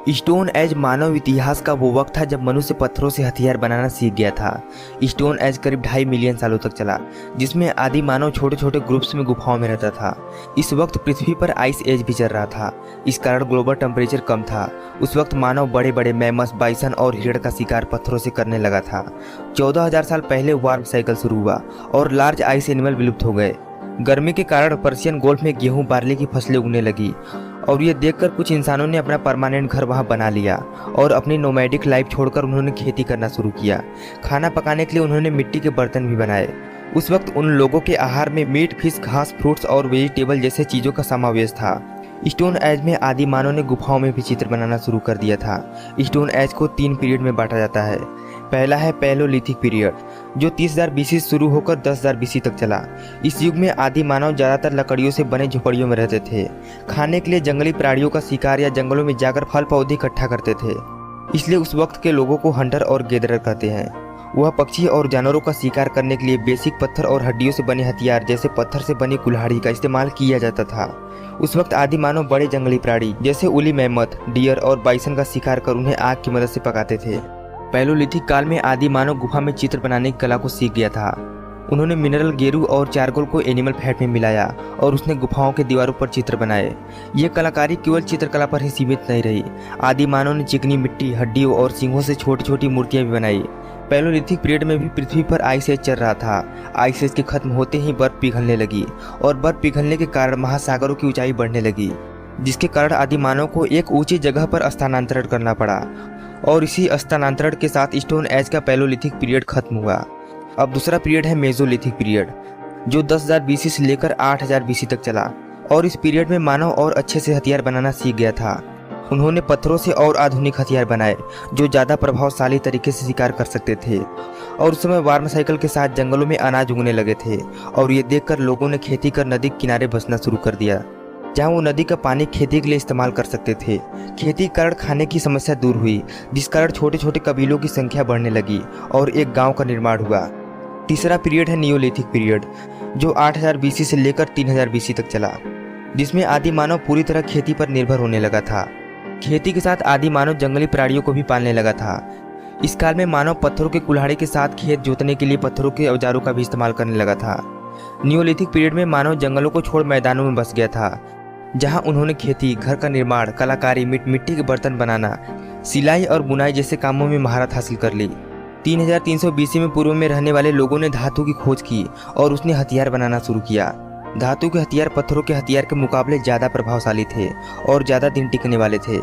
Stone age मानव इतिहास का वो वक्त था जब मनुष्य पत्थरों से हथियार बनाना सीख गया था। स्टोन एज करीब 2.5 मिलियन सालों तक चला, जिसमें आदि मानव छोटे छोटे ग्रुप्स में गुफाओं में रहता था। इस वक्त पृथ्वी पर आइस एज भी चल रहा था, इस कारण ग्लोबल टेम्परेचर कम था। उस वक्त मानव बड़े बड़े मैमस, बाइसन और हिरण का शिकार पत्थरों से करने लगा था। 14,000 साल पहले वार्म साइकिल शुरू हुआ और लार्ज आइस एनिमल विलुप्त हो गए। गर्मी के कारण पर्शियन गोल्फ में गेहूं बार्ली की फसलें उगने लगी और ये देखकर कुछ इंसानों ने अपना परमानेंट घर वहां बना लिया और अपनी नोमैडिक लाइफ छोड़कर उन्होंने खेती करना शुरू किया। खाना पकाने के लिए उन्होंने मिट्टी के बर्तन भी बनाए। उस वक्त उन लोगों के आहार में मीट, फिश, घास, फ्रूट्स और वेजिटेबल जैसे चीज़ों का समावेश था। स्टोन एज में आदि मानव ने गुफाओं में भी चित्र बनाना शुरू कर दिया था। स्टोन एज को 3 पीरियड में बांटा जाता है। पहला है पैलोलिथिक पीरियड, जो 30,000 BC से शुरू होकर 10,000 BC तक चला। इस युग में आदि मानव ज़्यादातर लकड़ियों से बने झोपड़ियों में रहते थे। खाने के लिए जंगली प्राणियों का शिकार या जंगलों में जाकर फल पौधे इकट्ठा करते थे, इसलिए उस वक्त के लोगों को हंटर और गैदरर कहते हैं। वह पक्षी और जानवरों का शिकार करने के लिए बेसिक पत्थर और हड्डियों से बने हथियार जैसे पत्थर से बनी कुल्हाड़ी का इस्तेमाल किया जाता था। उस वक्त आदि मानव बड़े जंगली प्राणी जैसे उली मैमथ, डियर और बाइसन का शिकार कर उन्हें आग की मदद से पकाते थे। पैलोलिथिक काल में आदि मानव गुफा में चित्र बनाने की कला को सीख गया था। उन्होंने मिनरल गेरू और चारकोल को एनिमल फैट में मिलाया और उसने गुफाओं के दीवारों पर चित्र बनाए। ये कलाकारी केवल चित्रकला पर ही सीमित नहीं रही। आदि मानव ने चिकनी मिट्टी, हड्डियों और सींगों से छोटी छोटी मूर्तियां भी बनाई। पैलोलिथिक पीरियड में भी पृथ्वी पर आइस एज चल रहा था। आइस एज के खत्म होते ही बर्फ पिघलने लगी और बर्फ पिघलने के कारण महासागरों की ऊंचाई बढ़ने लगी, जिसके कारण आदि मानव को एक ऊंची जगह पर स्थानांतरण करना पड़ा और इसी स्थानांतरण के साथ स्टोन एज का पैलोलिथिक पीरियड खत्म हुआ। अब दूसरा पीरियड है मेसोलिथिक पीरियड, जो 10,000 BC से लेकर 8,000 BC तक चला और इस पीरियड में मानव और अच्छे से हथियार बनाना सीख गया था। उन्होंने पत्थरों से और आधुनिक हथियार बनाए जो ज़्यादा प्रभावशाली तरीके से शिकार कर सकते थे और उस समय वार्म साइकिल के साथ जंगलों में अनाज उगने लगे थे और ये देखकर लोगों ने खेती कर नदी के किनारे बसना शुरू कर दिया, जहाँ वो नदी का पानी खेती के लिए इस्तेमाल कर सकते थे। खेती के कारण खाने की समस्या दूर हुई, जिस कारण छोटे छोटे कबीलों की संख्या बढ़ने लगी और एक गांव का निर्माण हुआ। तीसरा पीरियड है नियोलिथिक पीरियड, जो 8,000 BC से लेकर 3,000 BC तक चला, जिसमें आदि मानव पूरी तरह खेती पर निर्भर होने लगा था। खेती के साथ आदि मानव जंगली प्राणियों को भी पालने लगा था। इस काल में मानव पत्थरों के कुल्हाड़ी के साथ खेत जोतने के लिए पत्थरों के औजारों का भी इस्तेमाल करने लगा था। नियोलिथिक पीरियड में मानव जंगलों को छोड़ मैदानों में बस गया था, जहां उन्होंने खेती, घर का निर्माण, कलाकारी, मिट्टी के बर्तन बनाना, सिलाई और बुनाई जैसे कामों में महारत हासिल कर ली। 3,300 BC में पूर्व में रहने वाले लोगों ने धातु की खोज की और उसने हथियार बनाना शुरू किया। धातु के हथियार पत्थरों के हथियार के मुकाबले ज़्यादा प्रभावशाली थे और ज़्यादा दिन टिकने वाले थे।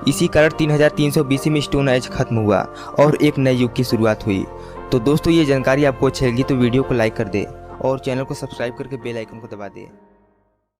इसी कारण 3,300 BC में स्टोन एज खत्म हुआ और एक नए युग की शुरुआत हुई। तो दोस्तों, ये जानकारी आपको अच्छी लगी तो वीडियो को लाइक कर दे और चैनल को सब्सक्राइब करके बेल आइकन को दबा दे।